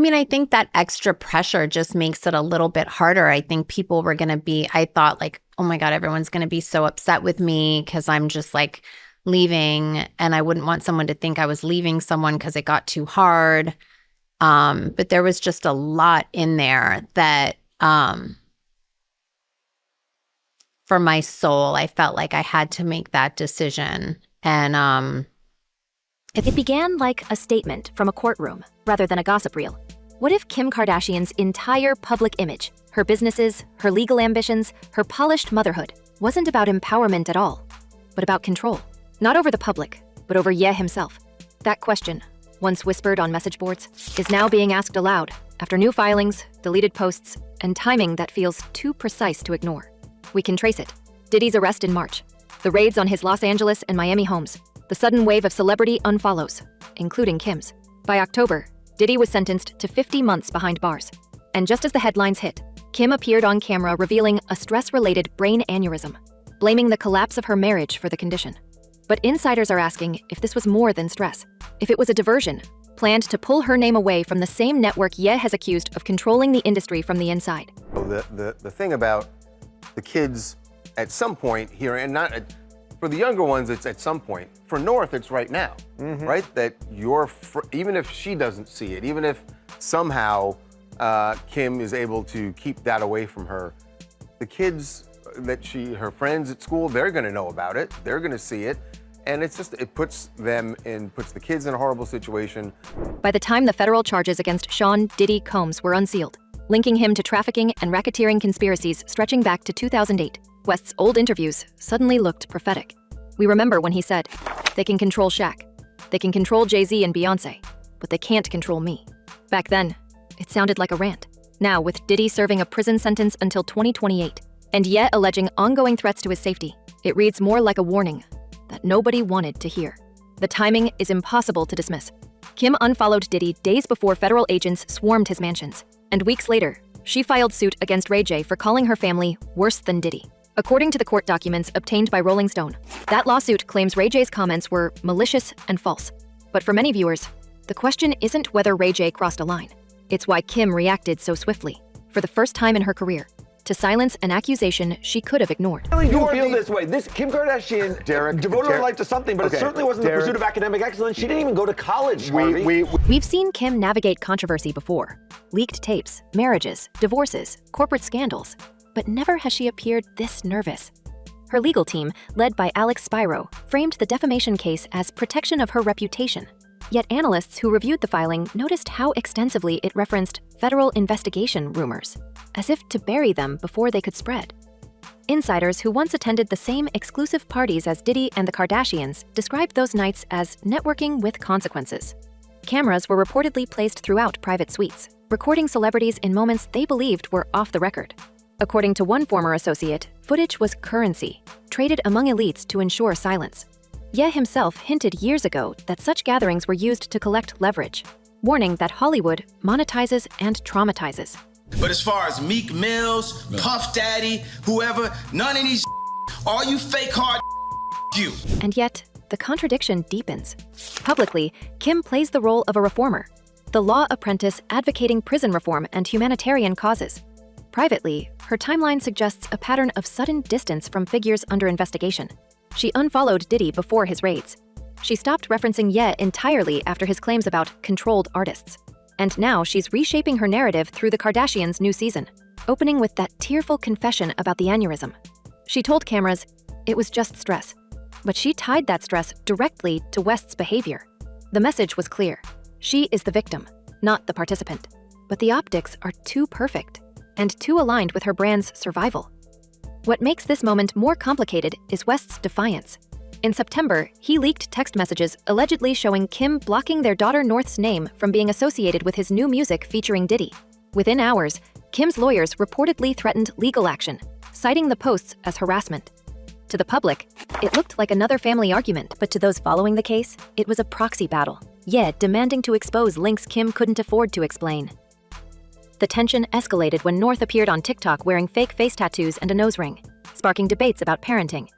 mean, I think that extra pressure just makes it a little bit harder. I think people were going to be, I thought like, oh my God, everyone's going to be so upset with me because I'm just like leaving, and I wouldn't want someone to think I was leaving someone because it got too hard. But there was just a lot in there that for my soul, I felt like I had to make that decision. And it began like a statement from a courtroom rather than a gossip reel. What if Kim Kardashian's entire public image, her businesses, her legal ambitions, her polished motherhood, wasn't about empowerment at all, but about control? Not over the public, but over Ye himself. That question, once whispered on message boards, is now being asked aloud after new filings, deleted posts, and timing that feels too precise to ignore. We can trace it. Diddy's arrest in March, the raids on his Los Angeles and Miami homes, the sudden wave of celebrity unfollows, including Kim's. By October, Diddy was sentenced to 50 months behind bars. And just as the headlines hit, Kim appeared on camera revealing a stress-related brain aneurysm, blaming the collapse of her marriage for the condition. But insiders are asking if this was more than stress, if it was a diversion, planned to pull her name away from the same network Ye has accused of controlling the industry from the inside. The thing about the kids at some point here, and not for the younger ones, it's at some point. For North, it's right now, right? That even if she doesn't see it, even if somehow Kim is able to keep that away from her, the kids that her friends at school, they're gonna know about it, they're gonna see it, and it puts the kids in a horrible situation. By the time the federal charges against Sean Diddy Combs were unsealed, linking him to trafficking and racketeering conspiracies stretching back to 2008, West's old interviews suddenly looked prophetic. We remember when he said, "They can control Shaq, they can control Jay-Z and Beyonce, but they can't control me." Back then, it sounded like a rant. Now, with Diddy serving a prison sentence until 2028, and yet alleging ongoing threats to his safety, it reads more like a warning that nobody wanted to hear. The timing is impossible to dismiss. Kim unfollowed Diddy days before federal agents swarmed his mansions, and weeks later, she filed suit against Ray J for calling her family worse than Diddy. According to the court documents obtained by Rolling Stone, that lawsuit claims Ray J's comments were malicious and false. But for many viewers, the question isn't whether Ray J crossed a line. It's why Kim reacted so swiftly, for the first time in her career, to silence an accusation she could have ignored. I really do feel this way. Kim Kardashian devoted her life to something, but it certainly wasn't the pursuit of academic excellence. She didn't even go to college, Harvey. We've seen Kim navigate controversy before. Leaked tapes, marriages, divorces, corporate scandals. But never has she appeared this nervous. Her legal team, led by Alex Spiro, framed the defamation case as protection of her reputation. Yet analysts who reviewed the filing noticed how extensively it referenced federal investigation rumors, as if to bury them before they could spread. Insiders who once attended the same exclusive parties as Diddy and the Kardashians described those nights as networking with consequences. Cameras were reportedly placed throughout private suites, recording celebrities in moments they believed were off the record. According to one former associate, footage was currency, traded among elites to ensure silence. Ye himself hinted years ago that such gatherings were used to collect leverage, warning that Hollywood monetizes and traumatizes. But as far as Meek Mills, Puff Daddy, whoever, none of these all you fake hard you. And yet, the contradiction deepens. Publicly, Kim plays the role of a reformer, the law apprentice advocating prison reform and humanitarian causes. Privately, her timeline suggests a pattern of sudden distance from figures under investigation. She unfollowed Diddy before his raids. She stopped referencing Ye entirely after his claims about controlled artists. And now she's reshaping her narrative through the Kardashians' new season, opening with that tearful confession about the aneurysm. She told cameras it was just stress, but she tied that stress directly to West's behavior. The message was clear. She is the victim, not the participant. But the optics are too perfect and too aligned with her brand's survival. What makes this moment more complicated is West's defiance. In September, he leaked text messages allegedly showing Kim blocking their daughter North's name from being associated with his new music featuring Diddy. Within hours, Kim's lawyers reportedly threatened legal action, citing the posts as harassment. To the public, it looked like another family argument, but to those following the case, it was a proxy battle, Ye demanding to expose links Kim couldn't afford to explain. The tension escalated when North appeared on TikTok wearing fake face tattoos and a nose ring, sparking debates about parenting.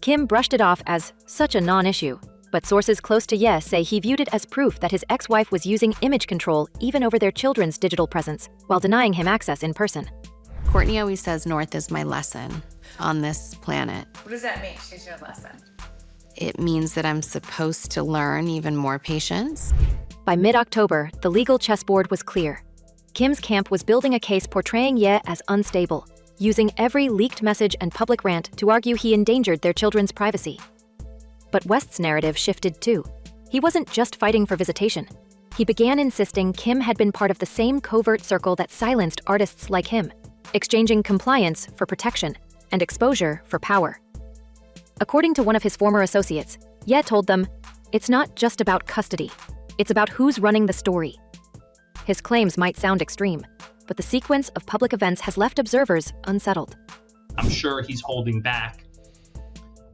Kim brushed it off as such a non-issue, But sources close to Ye say he viewed it as proof that his ex-wife was using image control even over their children's digital presence, while denying him access in person. Courtney always says North is my lesson on this planet. What does that mean? She's your lesson. It means that I'm supposed to learn even more patience. By mid-October, the legal chessboard was clear. Kim's camp was building a case portraying Ye as unstable, using every leaked message and public rant to argue he endangered their children's privacy. But West's narrative shifted too. He wasn't just fighting for visitation. He began insisting Kim had been part of the same covert circle that silenced artists like him, exchanging compliance for protection and exposure for power. According to one of his former associates, Ye told them, "It's not just about custody. It's about who's running the story." His claims might sound extreme, but the sequence of public events has left observers unsettled. I'm sure he's holding back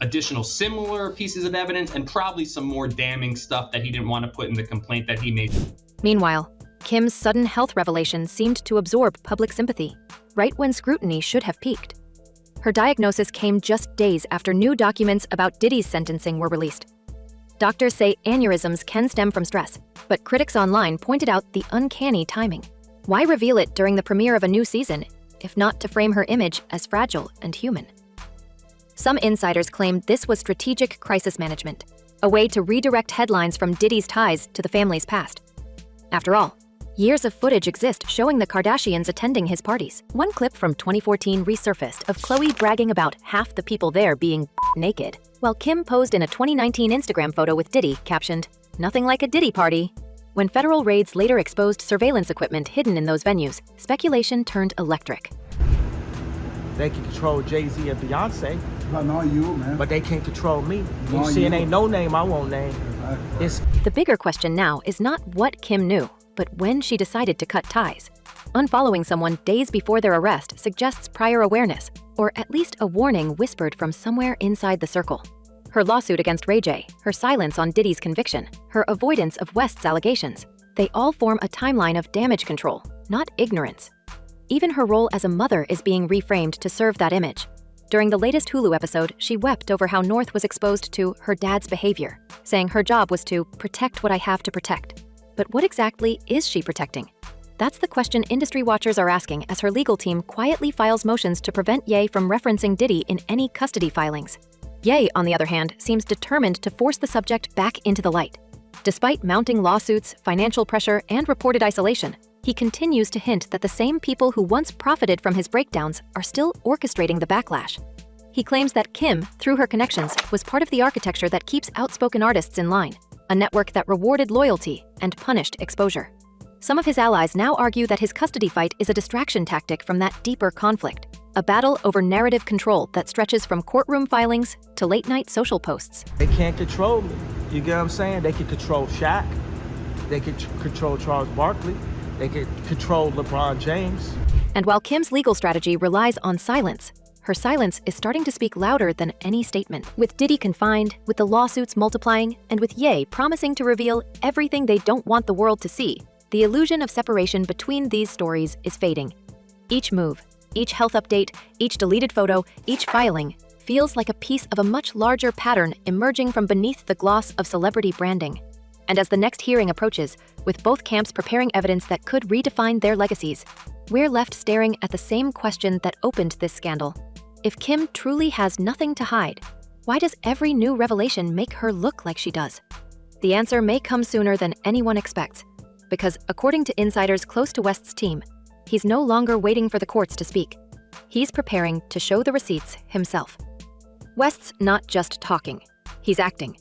additional similar pieces of evidence and probably some more damning stuff that he didn't want to put in the complaint that he made. Meanwhile, Kim's sudden health revelation seemed to absorb public sympathy, right when scrutiny should have peaked. Her diagnosis came just days after new documents about Diddy's sentencing were released. Doctors say aneurysms can stem from stress, but critics online pointed out the uncanny timing. Why reveal it during the premiere of a new season, if not to frame her image as fragile and human? Some insiders claim this was strategic crisis management, a way to redirect headlines from Diddy's ties to the family's past. After all, years of footage exist showing the Kardashians attending his parties. One clip from 2014 resurfaced of Khloe bragging about half the people there being naked, while Kim posed in a 2019 Instagram photo with Diddy captioned, "Nothing like a Diddy party." When federal raids later exposed surveillance equipment hidden in those venues, speculation turned electric. They can control Jay-Z and Beyonce, But not you, man. but they can't control me. You Not see, it you. ain't no name I won't name. It's The bigger question now is not what Kim knew, but when she decided to cut ties. Unfollowing someone days before their arrest suggests prior awareness, or at least a warning whispered from somewhere inside the circle. Her lawsuit against Ray J, her silence on Diddy's conviction, her avoidance of West's allegations, they all form a timeline of damage control, not ignorance. Even her role as a mother is being reframed to serve that image. During the latest Hulu episode, she wept over how North was exposed to her dad's behavior, saying her job was to protect what I have to protect. But what exactly is she protecting? That's the question industry watchers are asking as her legal team quietly files motions to prevent Ye from referencing Diddy in any custody filings. Ye, on the other hand, seems determined to force the subject back into the light. Despite mounting lawsuits, financial pressure, and reported isolation, he continues to hint that the same people who once profited from his breakdowns are still orchestrating the backlash. He claims that Kim, through her connections, was part of the architecture that keeps outspoken artists in line, a network that rewarded loyalty and punished exposure. Some of his allies now argue that his custody fight is a distraction tactic from that deeper conflict, a battle over narrative control that stretches from courtroom filings to late-night social posts. They can't control me. You get what I'm saying? They can control Shaq. They can control Charles Barkley. They can control LeBron James. And while Kim's legal strategy relies on silence, her silence is starting to speak louder than any statement. With Diddy confined, with the lawsuits multiplying, and with Ye promising to reveal everything they don't want the world to see, the illusion of separation between these stories is fading. Each move, each health update, each deleted photo, each filing feels like a piece of a much larger pattern emerging from beneath the gloss of celebrity branding. And as the next hearing approaches, with both camps preparing evidence that could redefine their legacies, we're left staring at the same question that opened this scandal. If Kim truly has nothing to hide, why does every new revelation make her look like she does? The answer may come sooner than anyone expects, because according to insiders close to West's team, he's no longer waiting for the courts to speak. He's preparing to show the receipts himself. West's not just talking, he's acting.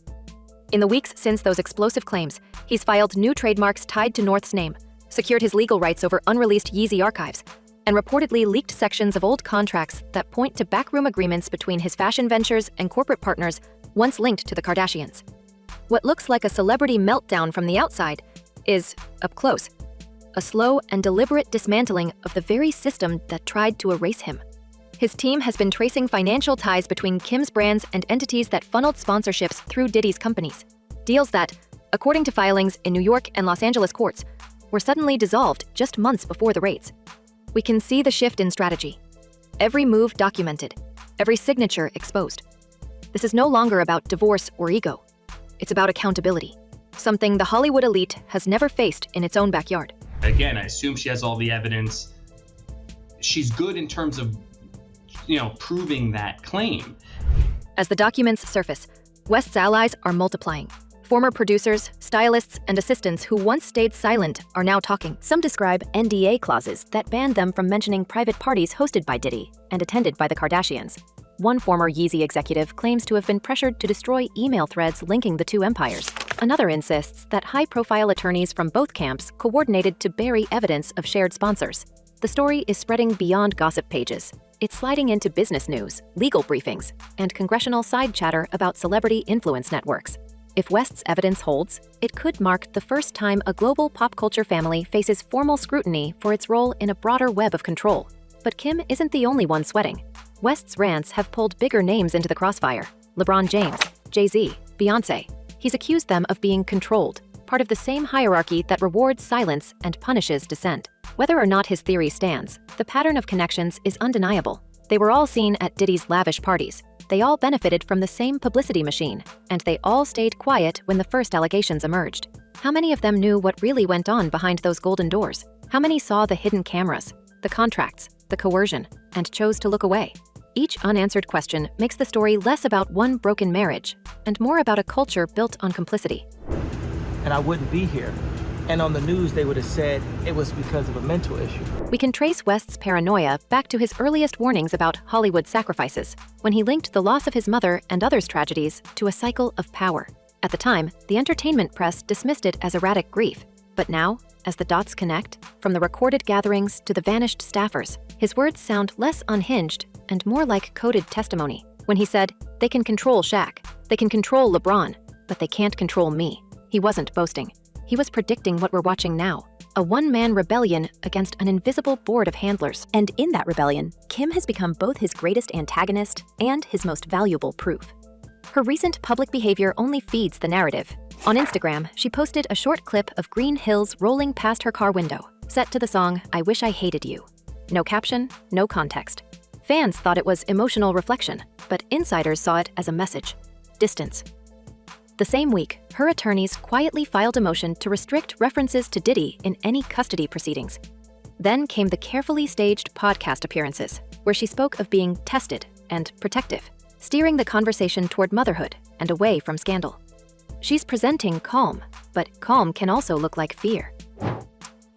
In the weeks since those explosive claims, he's filed new trademarks tied to North's name, secured his legal rights over unreleased Yeezy archives, and reportedly leaked sections of old contracts that point to backroom agreements between his fashion ventures and corporate partners once linked to the Kardashians. What looks like a celebrity meltdown from the outside is, up close, a slow and deliberate dismantling of the very system that tried to erase him. His team has been tracing financial ties between Kim's brands and entities that funneled sponsorships through Diddy's companies. Deals that, according to filings in New York and Los Angeles courts, were suddenly dissolved just months before the raids. We can see the shift in strategy. Every move documented, every signature exposed. This is no longer about divorce or ego. It's about accountability, something the Hollywood elite has never faced in its own backyard. Again, I assume she has all the evidence. She's good in terms of, proving that claim. As the documents surface, West's allies are multiplying. Former producers, stylists, and assistants who once stayed silent are now talking. Some describe NDA clauses that banned them from mentioning private parties hosted by Diddy and attended by the Kardashians. One former Yeezy executive claims to have been pressured to destroy email threads linking the two empires. Another insists that high-profile attorneys from both camps coordinated to bury evidence of shared sponsors. The story is spreading beyond gossip pages. It's sliding into business news, legal briefings, and congressional side chatter about celebrity influence networks. If West's evidence holds, it could mark the first time a global pop culture family faces formal scrutiny for its role in a broader web of control. But Kim isn't the only one sweating. West's rants have pulled bigger names into the crossfire: LeBron James, Jay-Z, Beyonce. He's accused them of being controlled, part of the same hierarchy that rewards silence and punishes dissent. Whether or not his theory stands, the pattern of connections is undeniable. They were all seen at Diddy's lavish parties. They all benefited from the same publicity machine, and they all stayed quiet when the first allegations emerged. How many of them knew what really went on behind those golden doors? How many saw the hidden cameras, the contracts, the coercion, and chose to look away? Each unanswered question makes the story less about one broken marriage and more about a culture built on complicity. And I wouldn't be here. And on the news, they would have said it was because of a mental issue. We can trace West's paranoia back to his earliest warnings about Hollywood sacrifices, when he linked the loss of his mother and others' tragedies to a cycle of power. At the time, the entertainment press dismissed it as erratic grief. But now, as the dots connect, from the recorded gatherings to the vanished staffers, his words sound less unhinged and more like coded testimony. When he said, "They can control Shaq, they can control LeBron, but they can't control me," he wasn't boasting. He was predicting what we're watching now, a one-man rebellion against an invisible board of handlers. And in that rebellion, Kim has become both his greatest antagonist and his most valuable proof. Her recent public behavior only feeds the narrative. On Instagram, she posted a short clip of green hills rolling past her car window, set to the song "I Wish I Hated You." No caption, no context. Fans thought it was emotional reflection, but insiders saw it as a message: distance. The same week, her attorneys quietly filed a motion to restrict references to Diddy in any custody proceedings. Then came the carefully staged podcast appearances, where she spoke of being tested and protective, steering the conversation toward motherhood and away from scandal. She's presenting calm, but calm can also look like fear.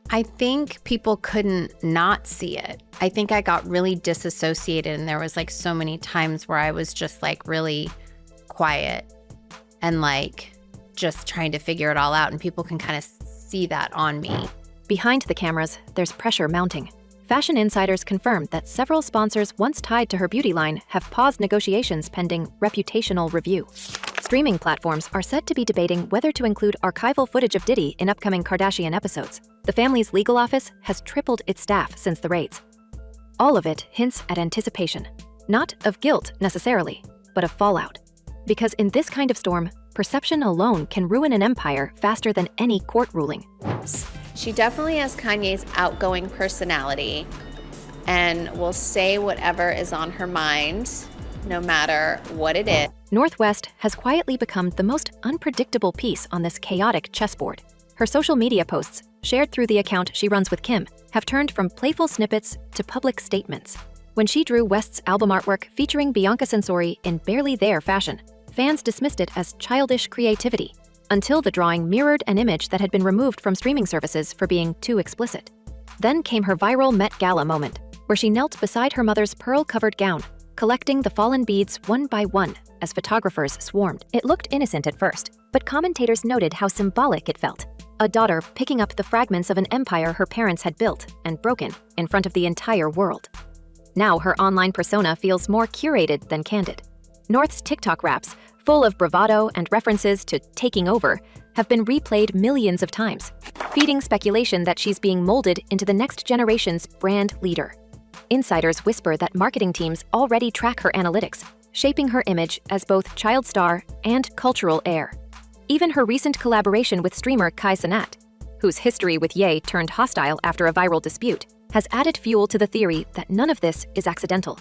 I think people couldn't not see it. I think I got really disassociated, and there was like so many times where I was just like really quiet and like just trying to figure it all out, and people can kind of see that on me. Behind the cameras, there's pressure mounting. Fashion insiders confirmed that several sponsors once tied to her beauty line have paused negotiations pending reputational review. Streaming platforms are set to be debating whether to include archival footage of Diddy in upcoming Kardashian episodes. The family's legal office has tripled its staff since the raids. All of it hints at anticipation, not of guilt necessarily, but of fallout. Because in this kind of storm, perception alone can ruin an empire faster than any court ruling. She definitely has Kanye's outgoing personality and will say whatever is on her mind, no matter what it is. North West has quietly become the most unpredictable piece on this chaotic chessboard. Her social media posts, shared through the account she runs with Kim, have turned from playful snippets to public statements. When she drew West's album artwork featuring Bianca Censori in barely there fashion, fans dismissed it as childish creativity, until the drawing mirrored an image that had been removed from streaming services for being too explicit. Then came her viral Met Gala moment, where she knelt beside her mother's pearl-covered gown, collecting the fallen beads one by one as photographers swarmed. It looked innocent at first, but commentators noted how symbolic it felt. A daughter picking up the fragments of an empire her parents had built and broken in front of the entire world. Now her online persona feels more curated than candid. North's TikTok raps, full of bravado and references to taking over, have been replayed millions of times, feeding speculation that she's being molded into the next generation's brand leader. Insiders whisper that marketing teams already track her analytics, shaping her image as both child star and cultural heir. Even her recent collaboration with streamer Kai Cenat, whose history with Ye turned hostile after a viral dispute, has added fuel to the theory that none of this is accidental.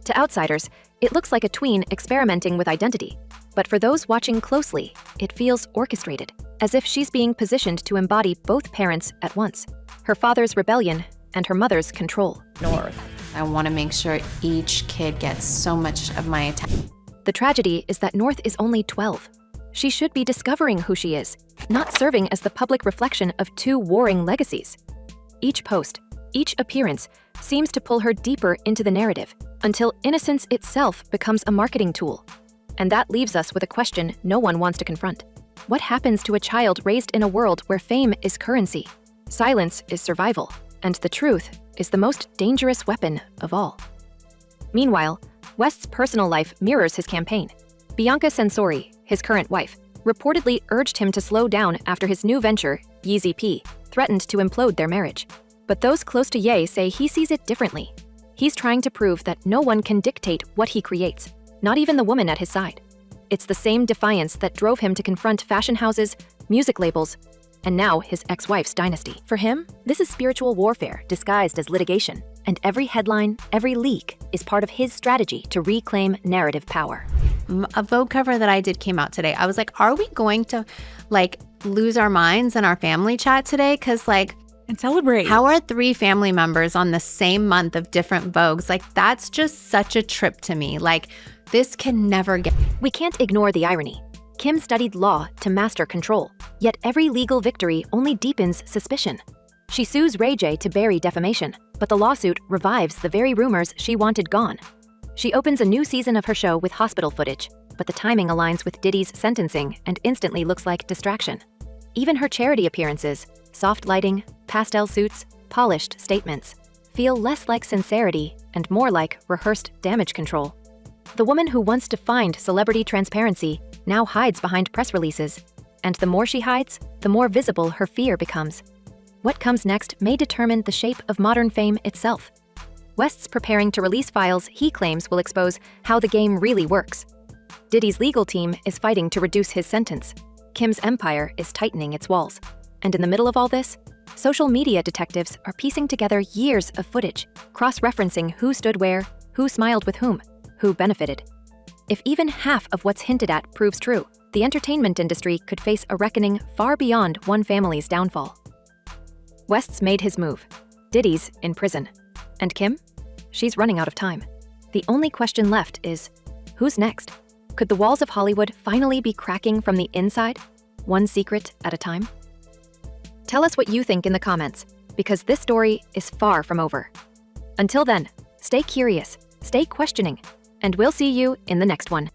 To outsiders, it looks like a tween experimenting with identity, but But for those watching closely, it feels orchestrated, as if she's being positioned to embody both parents at once, her father's rebellion and her mother's control. North. I want to make sure each kid gets so much of my attention. The tragedy is that North is only 12. She should be discovering who she is, not serving as the public reflection of two warring legacies. Each post, each appearance, seems to pull her deeper into the narrative, until innocence itself becomes a marketing tool. And that leaves us with a question no one wants to confront. What happens to a child raised in a world where fame is currency, silence is survival, and the truth is the most dangerous weapon of all? Meanwhile, West's personal life mirrors his campaign. Bianca Censori, his current wife, reportedly urged him to slow down after his new venture, Yeezy P, threatened to implode their marriage. But those close to Ye say he sees it differently. He's trying to prove that no one can dictate what he creates, not even the woman at his side. It's the same defiance that drove him to confront fashion houses, music labels, and now his ex-wife's dynasty. For him, this is spiritual warfare disguised as litigation, and every headline, every leak is part of his strategy to reclaim narrative power. A Vogue cover that I did came out today. I was like, are we going to lose our minds in our family chat today? Because and celebrate. How are 3 family members on the same month of different Vogues? That's just such a trip to me. This can never get. We can't ignore the irony. Kim studied law to master control, yet every legal victory only deepens suspicion. She sues Ray J to bury defamation, but the lawsuit revives the very rumors she wanted gone. She opens a new season of her show with hospital footage, but the timing aligns with Diddy's sentencing and instantly looks like distraction. Even her charity appearances, soft lighting, pastel suits, polished statements, feel less like sincerity and more like rehearsed damage control. The woman who once defined celebrity transparency now hides behind press releases, and the more she hides, the more visible her fear becomes. What comes next may determine the shape of modern fame itself. West's preparing to release files he claims will expose how the game really works. Diddy's legal team is fighting to reduce his sentence. Kim's empire is tightening its walls. And in the middle of all this, social media detectives are piecing together years of footage, cross-referencing who stood where, who smiled with whom, who benefited. If even half of what's hinted at proves true, the entertainment industry could face a reckoning far beyond one family's downfall. West's made his move. Diddy's in prison. And Kim? She's running out of time. The only question left is, who's next? Could the walls of Hollywood finally be cracking from the inside, one secret at a time? Tell us what you think in the comments, because this story is far from over. Until then, stay curious, stay questioning, and we'll see you in the next one.